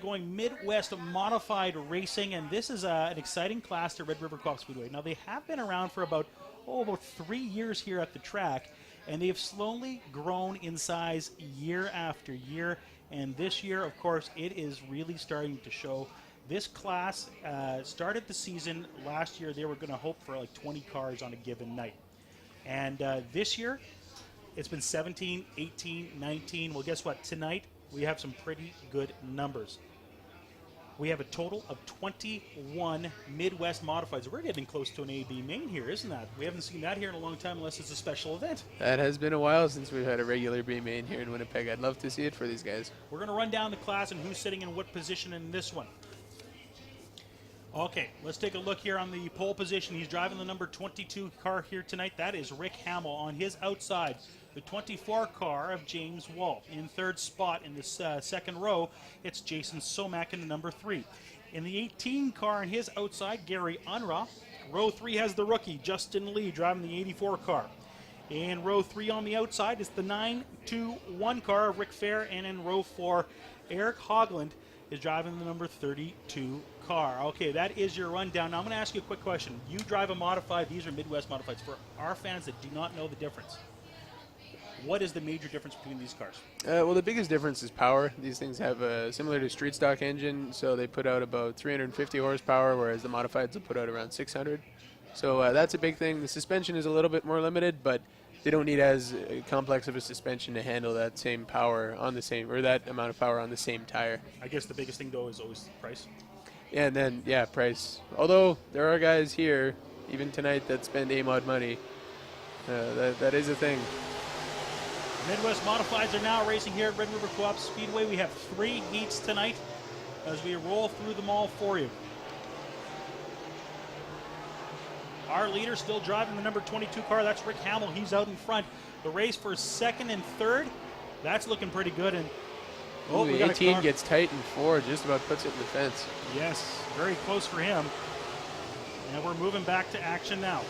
Going Midwest Modified Racing, and this is an exciting class to Red River Co-op Speedway. Now, they have been around for about 3 years here at the track, and they've slowly grown in size year after year. And this year, of course, it is really starting to show. This class started the season last year. They were going to hope for like 20 cars on a given night. And this year, it's been 17, 18, 19. Well, guess what? Tonight, we have some pretty good numbers. We have a total of 21 Midwest Modifieds. We're getting close to an AB main here, isn't that? We haven't seen that here in a long time unless it's a special event. That has been a while since we've had a regular B main here in Winnipeg. I'd love to see it for these guys. We're going to run down the class and who's sitting in what position in this one. Okay, let's take a look here on the pole position. He's driving the number 22 car here tonight. That is Rick Hamill. On his outside, the 24 car of James Wall. In third spot in this second row, it's Jason Somack in the number 3. In the 18 car on his outside, Gary Unruh. Row 3 has the rookie, Justin Lee, driving the 84 car. In row 3 on the outside is the 921 car of Rick Fair. And in row 4, Eric Hogland is driving the number 32 car. Okay, that is your rundown. Now I'm going to ask you a quick question. You drive a modified. These are Midwest Modifieds. For our fans that do not know the difference, what is the major difference between these cars? Well, the biggest difference is power. These things have a similar to street stock engine, so they put out about 350 horsepower, whereas the modifieds will put out around 600. So that's a big thing. The suspension is a little bit more limited, but they don't need as complex of a suspension to handle that same power on the same, or that amount of power on the same tire. I guess the biggest thing though is always price. Yeah, and then price. Although there are guys here, even tonight, that spend A-mod money. That is a thing. Midwest Modifieds are now racing here at Red River Co-op Speedway. We have 3 heats tonight as we roll through them all for you. Our leader still driving the number 22 car. That's Rick Hamill. He's out in front. The race for second and third, that's looking pretty good. And the 18 gets tight in 4, just about puts it in the fence. Yes, very close for him. And we're moving back to action now.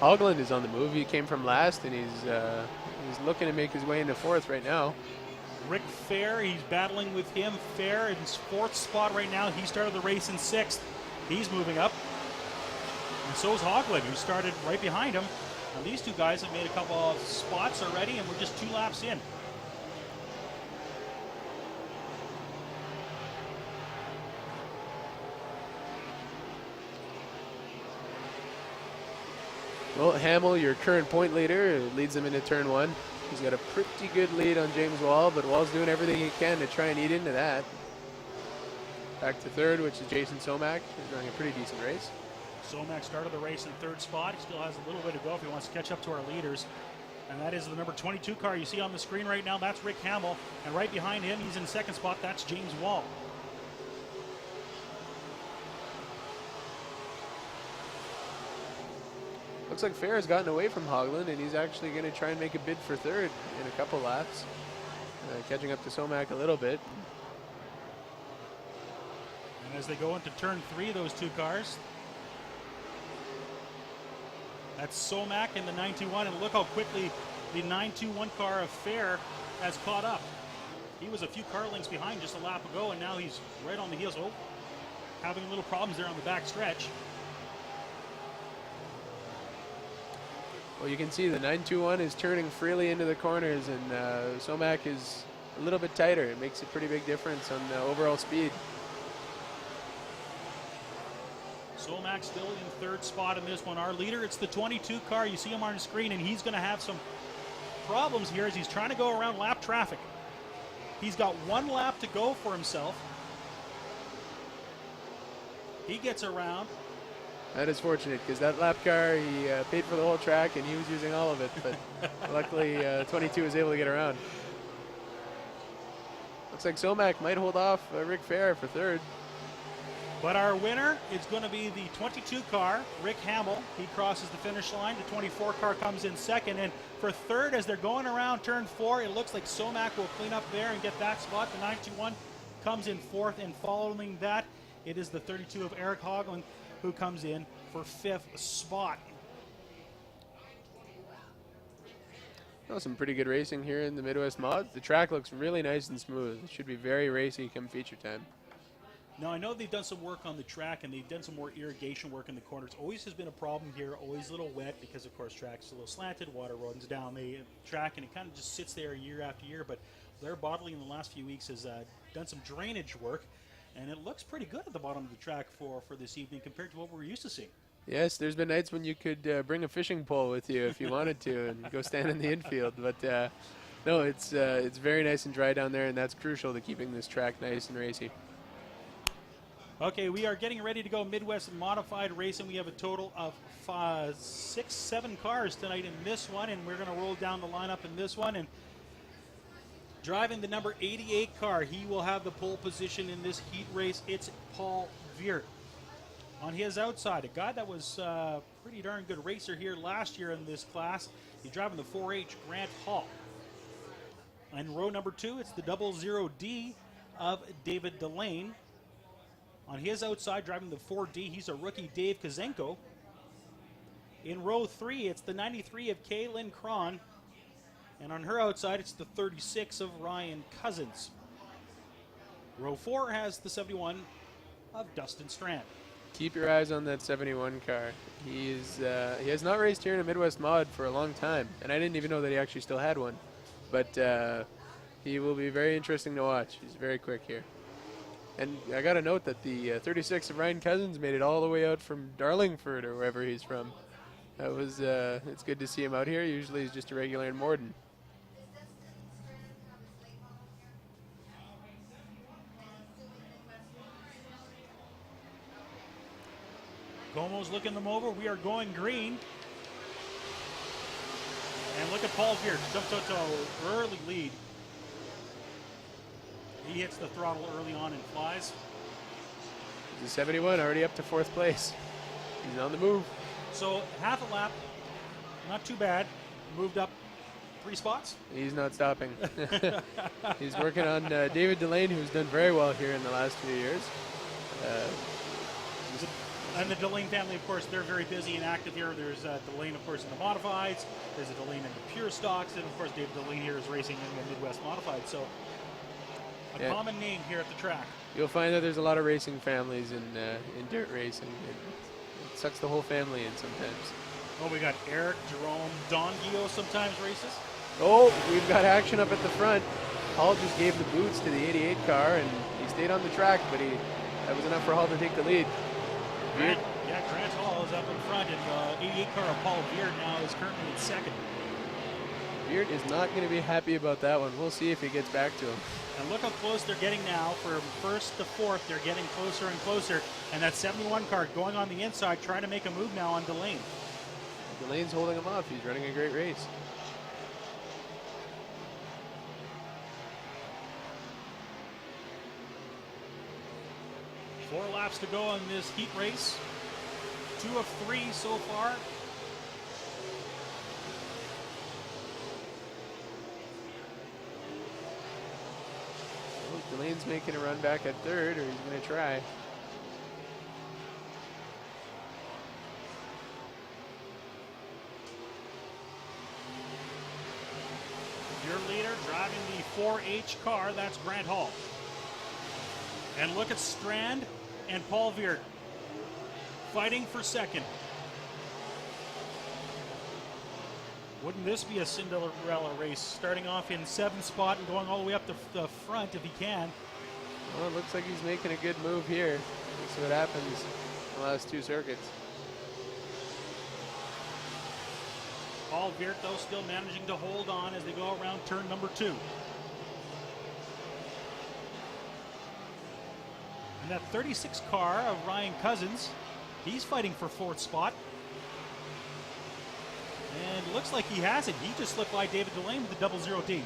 Hogland is on the move. He came from last, and he's looking to make his way into 4th right now. Rick Fair, he's battling with him. Fair in his 4th spot right now. He started the race in 6th. He's moving up. And so is Hogland, who started right behind him. Now these two guys have made a couple of spots already, and we're just 2 laps in. Well, Hamill, your current point leader, leads them into turn 1. He's got a pretty good lead on James Wall, but Wall's doing everything he can to try and eat into that. Back to 3rd, which is Jason Somack. He's running a pretty decent race. Somack started the race in 3rd spot. He still has a little way to go if he wants to catch up to our leaders. And that is the number 22 car you see on the screen right now. That's Rick Hamill. And right behind him, he's in 2nd spot. That's James Wall. Looks like Fair has gotten away from Hogland, and he's actually going to try and make a bid for 3rd in a couple laps. Catching up to Somack a little bit. And as they go into turn 3, those 2 cars. That's Somack in the 921, and look how quickly the 921 car of Fair has caught up. He was a few car lengths behind just a lap ago, and now he's right on the heels. Oh, having little problems there on the back stretch. Well, you can see the 921 is turning freely into the corners, and Somack is a little bit tighter. It makes a pretty big difference on the overall speed. Somack still in 3rd spot in this one. Our leader, it's the 22 car. You see him on the screen, and he's going to have some problems here as he's trying to go around lap traffic. He's got 1 lap to go for himself. He gets around. That is fortunate, because that lap car, he paid for the whole track, and he was using all of it. But luckily, 22 was able to get around. Looks like Somack might hold off Rick Fair for 3rd. But our winner is going to be the 22 car, Rick Hamill. He crosses the finish line. The 24 car comes in 2nd. And for 3rd, as they're going around turn 4, it looks like Somack will clean up there and get that spot. The 921 comes in 4th. And following that, it is the 32 of Eric Hogland who comes in for 5th spot. Well, some pretty good racing here in the Midwest Mod. The track looks really nice and smooth. It should be very racy come feature time. Now, I know they've done some work on the track, and they've done some more irrigation work in the corners. Always has been a problem here, always a little wet because, of course, track's a little slanted, water runs down the track, and it kind of just sits there year after year. But Blair Bottling in the last few weeks has done some drainage work, and it looks pretty good at the bottom of the track for this evening compared to what we're used to seeing. Yes, there's been nights when you could bring a fishing pole with you if you wanted to and go stand in the infield. But no, it's very nice and dry down there, and that's crucial to keeping this track nice and racy. Okay, we are getting ready to go Midwest Modified Racing. We have a total of 6, 7 cars tonight in this one, and we're going to roll down the lineup in this one. And driving the number 88 car, he will have the pole position in this heat race. It's Paul Veert. On his outside, a guy that was a pretty darn good racer here last year in this class. He's driving the 4H Grant Hall. In row number 2, it's the 00D of David Delane. On his outside, driving the 4D, he's a rookie, Dave Kazenko. In row 3, it's the 93 of Kaylin Cron. And on her outside, it's the 36 of Ryan Cousins. Row 4 has the 71 of Dustin Strand. Keep your eyes on that 71 car. He has not raced here in a Midwest Mod for a long time, and I didn't even know that he actually still had one. But he will be very interesting to watch. He's very quick here. And I got to note that the 36 of Ryan Cousins made it all the way out from Darlingford or wherever he's from. That was it's good to see him out here. Usually he's just a regular in Morden. Como's looking them over. We are going green. And look at Paul Veert. Jumps out to an early lead. He hits the throttle early on and flies. The 71 already up to 4th place. He's on the move. So half a lap, not too bad. Moved up 3 spots. He's not stopping. He's working on David Delane, who's done very well here in the last few years. And the Delane family, of course, they're very busy and active here. There's Delane, of course, in the Modifieds. There's a Delane in the Pure Stocks. And, of course, David Delane here is racing in the Midwest Modified. So a common name here at the track. You'll find that there's a lot of racing families in dirt racing. It sucks the whole family in sometimes. Oh, we got Eric, Jerome, Don Gio sometimes races. Oh, we've got action up at the front. Hall just gave the boots to the 88 car, and he stayed on the track, but that was enough for Hall to take the lead. Grant Hall is up in front, and 88 car of Paul Veert now is currently in second. Veert is not going to be happy about that one. We'll see if he gets back to him. And look how close they're getting now. From 1st to 4th, they're getting closer and closer. And that 71 car going on the inside, trying to make a move now on Delane. Delane's holding him off. He's running a great race. Four laps to go in this heat race. 2 of 3 so far. Delane's making a run back at 3rd, or he's going to try. Your leader driving the 4H car, that's Grant Hall. And look at Strand and Paul Veert fighting for second. Wouldn't this be a Cinderella race, starting off in 7th spot and going all the way up to the front if he can? Well, it looks like he's making a good move here. Let's see what happens in the last 2 circuits. Paul Veert, though, still managing to hold on as they go around turn number 2. And that 36 car of Ryan Cousins, he's fighting for 4th spot. And it looks like he has it. He just slipped by David Delane with the 00D.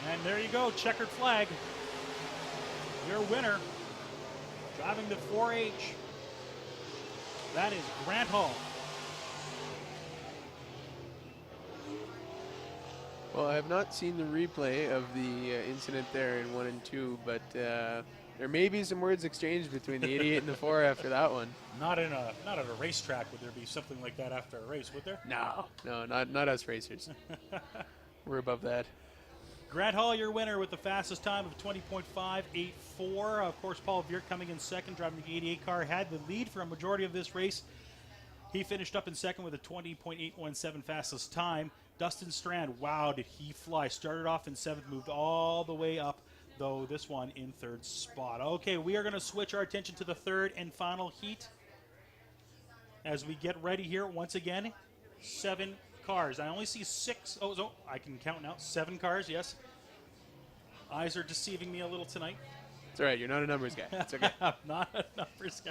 And there you go, checkered flag. Your winner, driving the 4H, that is Grant Hall. Well, I have not seen the replay of the incident there in 1 and 2, but there may be some words exchanged between the 88 and the 4 after that one. Not at a racetrack would there be something like that after a race, would there? No, not us racers. We're above that. Grant Hall, your winner with the fastest time of 20.584. Of course, Paul Viert coming in second, driving the 88 car, had the lead for a majority of this race. He finished up in second with a 20.817 fastest time. Dustin Strand, wow, did he fly. Started off in seventh, moved all the way up, though this one in third spot. Okay, we are going to switch our attention to the third and final heat as we get ready here once again. 7 cars. I only see 6. Oh, I can count now. 7 cars, yes. Eyes are deceiving me a little tonight. It's all right. You're not a numbers guy. It's okay. I'm not a numbers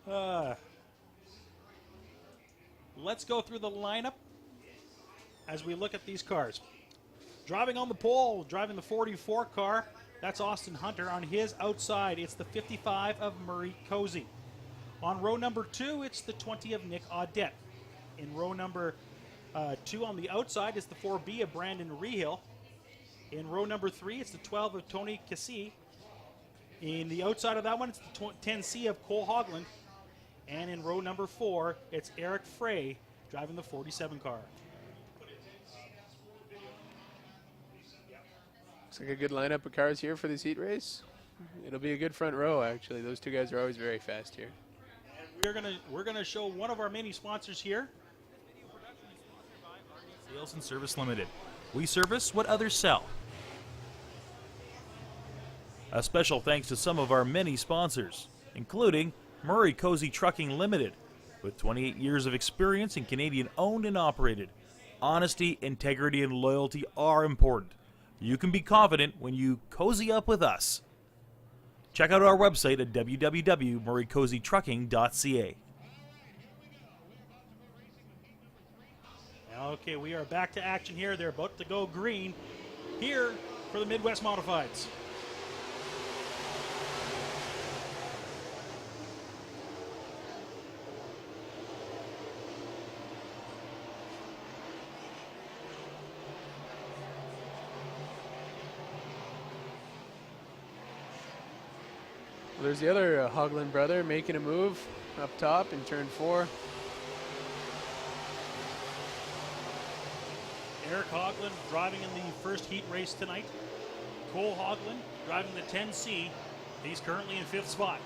guy. Let's go through the lineup as we look at these cars. Driving on the pole, driving the 44 car, that's Austin Hunter. On his outside, it's the 55 of Murray Cozy. On row number 2, it's the 20 of Nick Audette. In row number 2 on the outside is the 4B of Brandon Rehill. In row number 3, it's the 12 of Tony Cassie. In the outside of that one, it's the 10C of Cole Hogland. And in row number 4, it's Eric Frey driving the 47 car. Looks like a good lineup of cars here for this heat race. It'll be a good front row, actually. Those two guys are always very fast here. And we're gonna show one of our many sponsors here. Sales and Service Limited. We service what others sell. A special thanks to some of our many sponsors, including Murray Cozy Trucking Limited, with 28 years of experience and Canadian owned and operated. Honesty, integrity, and loyalty are important. You can be confident when you cozy up with us. Check out our website at www.murraycozytrucking.ca. Okay, we are back to action here. They're about to go green here for the Midwest Modifieds. Well, there's the other Hogland brother making a move up top in turn 4. Eric Hogland driving in the first heat race tonight. Cole Hogland driving the 10C. He's currently in 5th spot.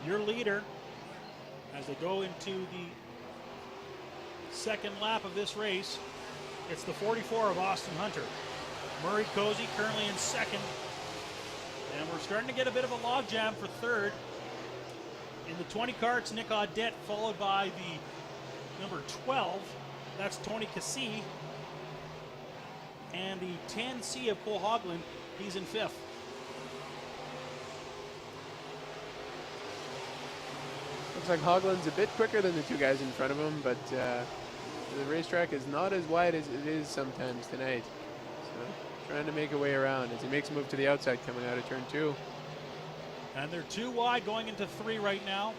Your leader as they go into the second lap of this race, it's the 44 of Austin Hunter. Murray Cozy currently in second. And we're starting to get a bit of a logjam for third. In the 20 car, it's Nick Audette, followed by the number 12. That's Tony Cassie. And the 10C of Cole Hogland, he's in 5th. Looks like Hogland's a bit quicker than the two guys in front of him, but the racetrack is not as wide as it is sometimes tonight. So trying to make a way around as he makes a move to the outside coming out of turn 2. And they're 2 wide going into 3 right now.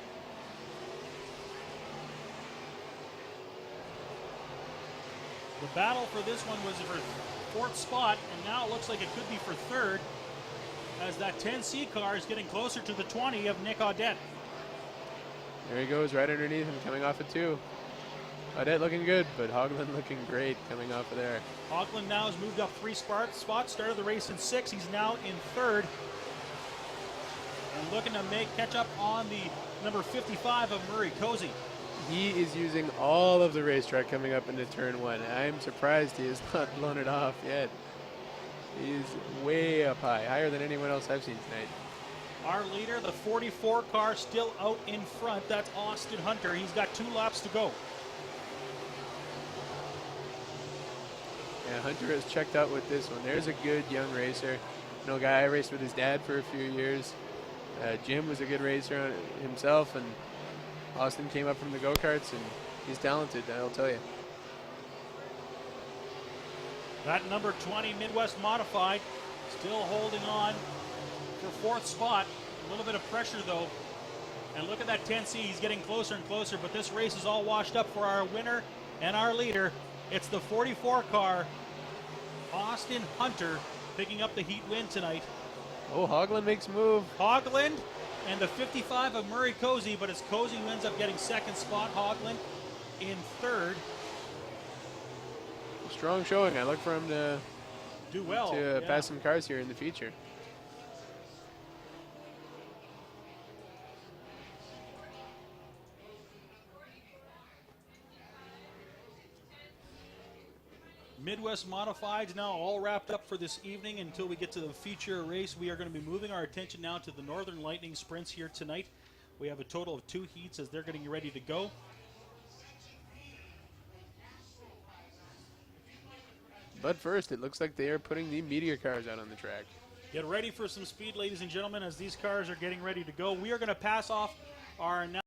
The battle for this one was for 4th spot, and now it looks like it could be for 3rd as that 10C car is getting closer to the 20 of Nick Audette. There he goes right underneath him coming off of 2. Audette looking good, but Hogland looking great coming off of there. Hogland now has moved up 3 spots, started the race in 6th. He's now in 3rd. And looking to catch up on the number 55 of Murray Cozy. He is using all of the racetrack coming up into turn 1. I'm surprised he has not blown it off yet. He's way up high, higher than anyone else I've seen tonight. Our leader, the 44 car, still out in front. That's Austin Hunter. He's got 2 laps to go. Yeah, Hunter has checked out with this one. There's a good young racer. You know, a guy I raced with his dad for a few years. Jim was a good racer himself, and Austin came up from the go-karts, and he's talented, I'll tell you. That number 20 Midwest Modified still holding on for 4th spot. A little bit of pressure, though. And look at that 10C. He's getting closer and closer, but this race is all washed up for our winner And our leader, it's the 44 car, Austin Hunter, picking up the heat win tonight. Oh, Hogland makes a move. Hogland and the 55 of Murray Cozy, but it's Cozy who ends up getting second spot. Hogland in third. Strong showing. I look for him to do well. Pass some cars here in the feature. Midwest Modifieds now all wrapped up for this evening until we get to the feature race. We are going to be moving our attention now to the Northern Lightning sprints here tonight. We have a total of 2 heats as they're getting ready to go. But first, it looks like they are putting the Meteor cars out on the track. Get ready for some speed, ladies and gentlemen, as these cars are getting ready to go. We are going to pass off our